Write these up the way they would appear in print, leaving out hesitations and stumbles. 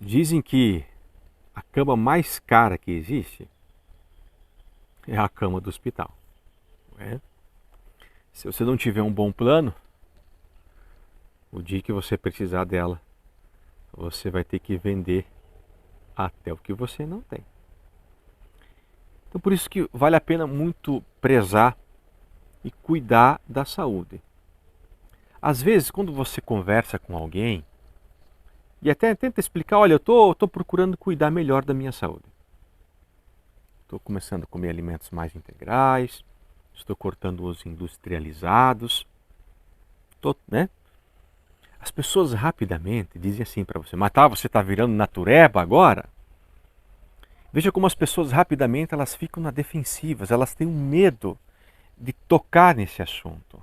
Dizem que a cama mais cara que existe é a cama do hospital. Né? Se você não tiver um bom plano, o dia que você precisar dela, você vai ter que vender até o que você não tem. Então por isso que vale a pena muito prezar e cuidar da saúde. Às vezes, quando você conversa com alguém e até tenta explicar, olha, eu tô procurando cuidar melhor da minha saúde. Estou começando a comer alimentos mais integrais, estou cortando os industrializados, né? As pessoas rapidamente dizem assim para você, mas tá, você está virando natureba agora? Veja como as pessoas rapidamente elas ficam na defensiva, elas têm um medo de tocar nesse assunto.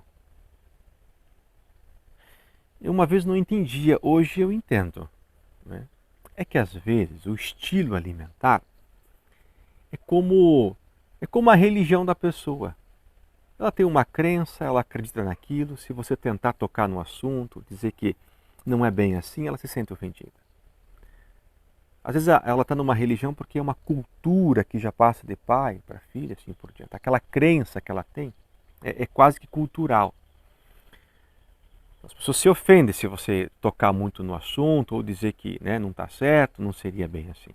Eu uma vez não entendia, hoje eu entendo. Né? É que às vezes o estilo alimentar é como a religião da pessoa. Ela tem uma crença, ela acredita naquilo. Se você tentar tocar no assunto, dizer que não é bem assim, ela se sente ofendida. Às vezes ela está numa religião porque é uma cultura que já passa de pai para filho, assim por diante. Aquela crença que ela tem é quase que cultural. As pessoas se ofendem se você tocar muito no assunto ou dizer que não está certo, não seria bem assim.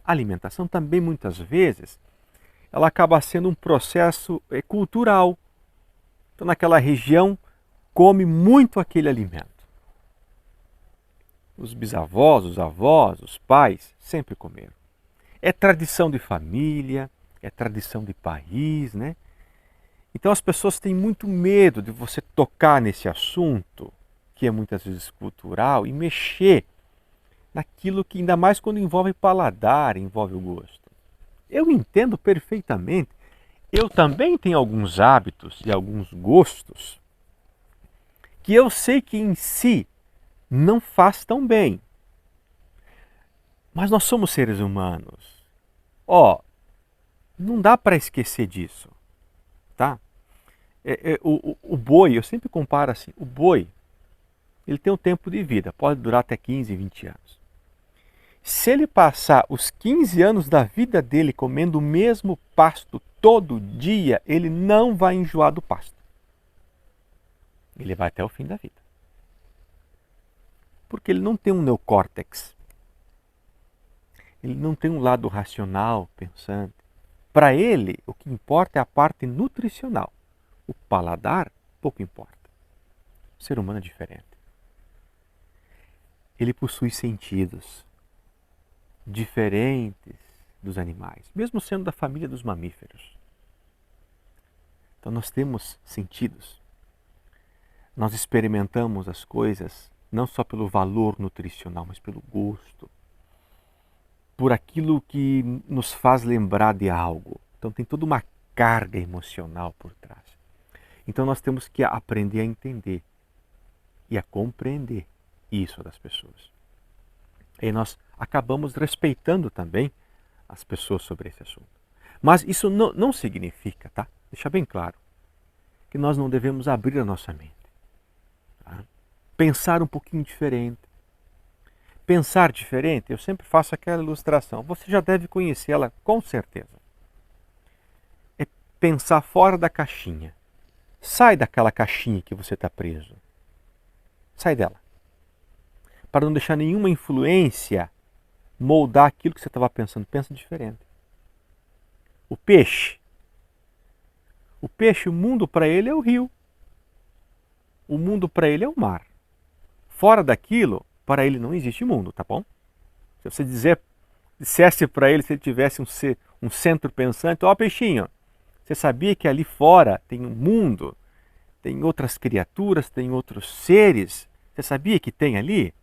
A alimentação também muitas vezes ela acaba sendo um processo cultural. Então naquela região come muito aquele alimento. Os bisavós, os avós, os pais sempre comeram. É tradição de família, é tradição de país, né? Então as pessoas têm muito medo de você tocar nesse assunto, que é muitas vezes cultural, e mexer naquilo que ainda mais quando envolve paladar, envolve o gosto. Eu entendo perfeitamente. Eu também tenho alguns hábitos e alguns gostos que eu sei que em si não faz tão bem. Mas nós somos seres humanos. Não dá para esquecer disso, tá? O boi, eu sempre comparo assim, o boi, ele tem um tempo de vida, pode durar até 15, 20 anos. Se ele passar os 15 anos da vida dele comendo o mesmo pasto todo dia, ele não vai enjoar do pasto. Ele vai até o fim da vida. Porque ele não tem um neocórtex. Ele não tem um lado racional, pensante. Para ele, o que importa é a parte nutricional. O paladar, pouco importa. O ser humano é diferente. Ele possui sentidos diferentes dos animais, mesmo sendo da família dos mamíferos. Então nós temos sentidos. Nós experimentamos as coisas não só pelo valor nutricional, mas pelo gosto, por aquilo que nos faz lembrar de algo. Então tem toda uma carga emocional por trás. Então nós temos que aprender a entender e a compreender isso das pessoas. E nós acabamos respeitando também as pessoas sobre esse assunto. Mas isso não significa, tá? Deixa bem claro, que nós não devemos abrir a nossa mente. Tá? Pensar um pouquinho diferente. Pensar diferente, eu sempre faço aquela ilustração. Você já deve conhecê-la com certeza. É pensar fora da caixinha. Sai daquela caixinha que você está preso. Sai dela. Para não deixar nenhuma influência moldar aquilo que você estava pensando. Pensa diferente. O peixe. O mundo para ele é o rio. O mundo para ele é o mar. Fora daquilo, para ele não existe mundo, tá bom? Se você dissesse para ele, se ele tivesse um centro pensante, peixinho, você sabia que ali fora tem um mundo, tem outras criaturas, tem outros seres? Você sabia que tem ali?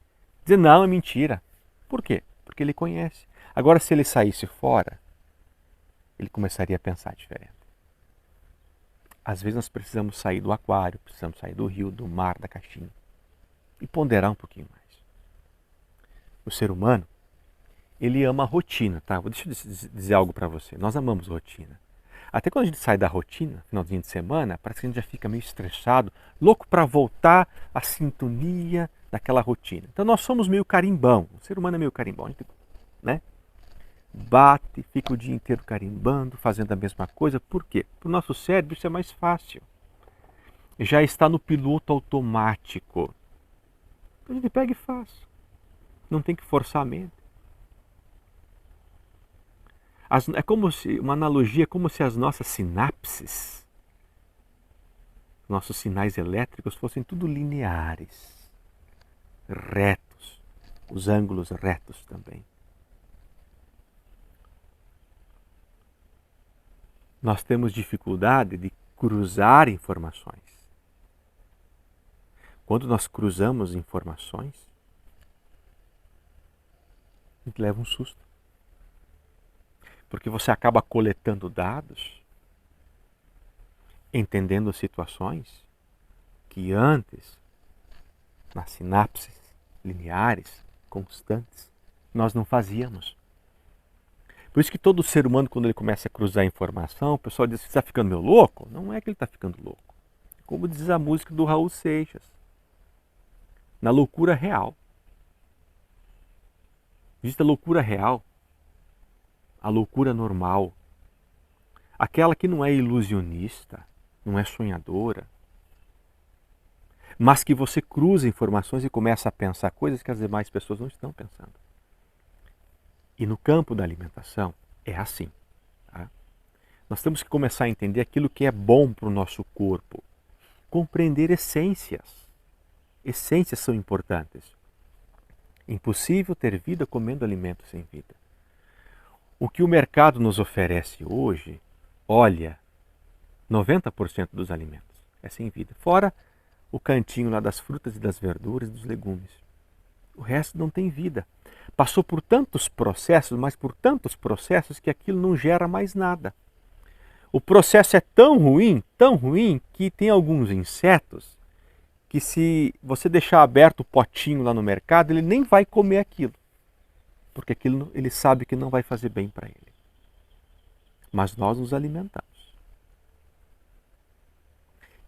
Dizer não, é mentira. Por quê? Porque ele conhece. Agora, se ele saísse fora, ele começaria a pensar diferente. Às vezes nós precisamos sair do aquário, precisamos sair do rio, do mar, da caixinha e ponderar um pouquinho mais. O ser humano, ele ama a rotina, tá? Deixa eu dizer algo para você. Nós amamos rotina. Até quando a gente sai da rotina, finalzinho de semana, parece que a gente já fica meio estressado, louco para voltar à sintonia naquela rotina. Então nós somos meio carimbão, o ser humano é meio carimbão, né? Bate, fica o dia inteiro carimbando, fazendo a mesma coisa. Por quê? Para o nosso cérebro isso é mais fácil. Já está no piloto automático. A gente pega e faz. Não tem que forçar a mente. É como se, uma analogia, é como se as nossas sinapses, nossos sinais elétricos fossem tudo lineares, retos, os ângulos retos também. Nós temos dificuldade de cruzar informações. Quando nós cruzamos informações, a gente leva um susto. Porque você acaba coletando dados, entendendo situações que antes, nas sinapses lineares, constantes, nós não fazíamos. Por isso que todo ser humano, quando ele começa a cruzar informação, o pessoal diz: você está ficando meio louco? Não é que ele está ficando louco. Como diz a música do Raul Seixas, na loucura real. Existe a loucura real, a loucura normal, aquela que não é ilusionista, não é sonhadora, mas que você cruza informações e começa a pensar coisas que as demais pessoas não estão pensando. E no campo da alimentação é assim. Tá? Nós temos que começar a entender aquilo que é bom para o nosso corpo, compreender essências. Essências são importantes. Impossível ter vida comendo alimentos sem vida. O que o mercado nos oferece hoje, olha, 90% dos alimentos é sem vida. Fora o cantinho lá das frutas e das verduras e dos legumes. O resto não tem vida. Passou por tantos processos, mas por tantos processos que aquilo não gera mais nada. O processo é tão ruim, que tem alguns insetos que se você deixar aberto o potinho lá no mercado, ele nem vai comer aquilo. Porque aquilo ele sabe que não vai fazer bem para ele. Mas nós nos alimentamos.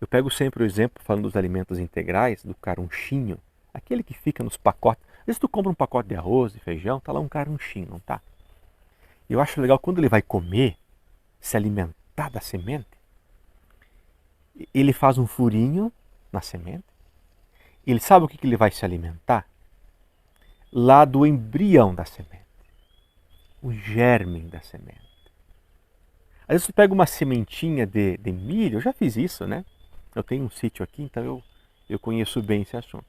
Eu pego sempre o exemplo, falando dos alimentos integrais, do carunchinho, aquele que fica nos pacotes. Às vezes tu compra um pacote de arroz e feijão, tá lá um carunchinho, não tá? Eu acho legal quando ele vai comer, se alimentar da semente, ele faz um furinho na semente. Ele sabe o que ele vai se alimentar? Lá do embrião da semente, o germe da semente. Às vezes tu pega uma sementinha de milho, eu já fiz isso, né? Eu tenho um sítio aqui, então eu conheço bem esse assunto.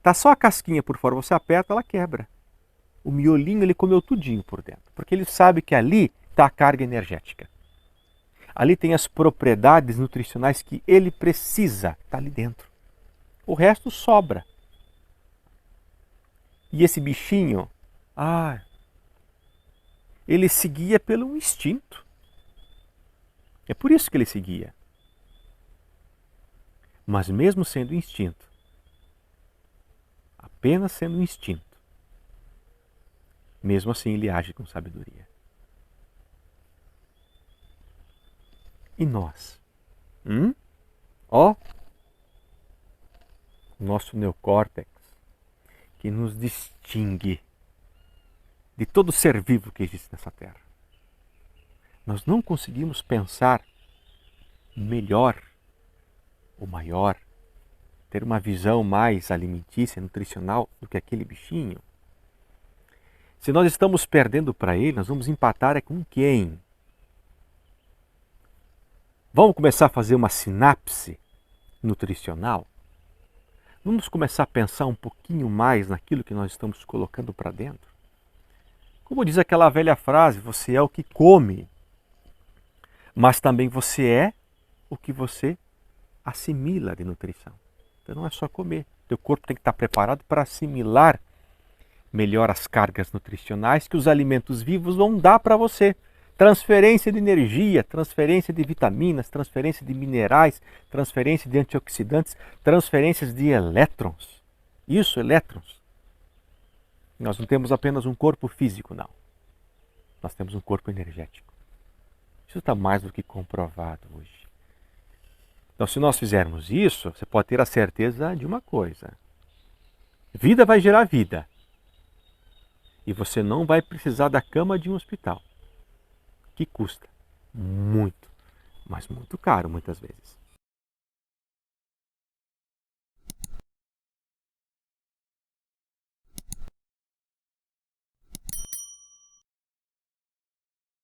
Tá só a casquinha por fora, você aperta, ela quebra. O miolinho ele comeu tudinho por dentro, porque ele sabe que ali está a carga energética. Ali tem as propriedades nutricionais que ele precisa, está ali dentro. O resto sobra. E esse bichinho, ele seguia pelo instinto. É por isso que ele seguia. Mas mesmo sendo instinto, apenas sendo instinto, mesmo assim ele age com sabedoria. E nós? Nosso neocórtex, que nos distingue de todo ser vivo que existe nessa Terra. Nós não conseguimos pensar melhor ou maior, ter uma visão mais alimentícia, nutricional do que aquele bichinho. Se nós estamos perdendo para ele, nós vamos empatar com quem? Vamos começar a fazer uma sinapse nutricional? Vamos começar a pensar um pouquinho mais naquilo que nós estamos colocando para dentro? Como diz aquela velha frase, você é o que come, mas também você é o que você assimila de nutrição. Então não é só comer, teu corpo tem que estar preparado para assimilar melhor as cargas nutricionais que os alimentos vivos vão dar para você. Transferência de energia, transferência de vitaminas, transferência de minerais, transferência de antioxidantes, transferências de elétrons. Isso, elétrons. Nós não temos apenas um corpo físico, não. Nós temos um corpo energético. Isso está mais do que comprovado hoje. Então, se nós fizermos isso, você pode ter a certeza de uma coisa. Vida vai gerar vida. E você não vai precisar da cama de um hospital. Que custa muito, mas muito caro muitas vezes.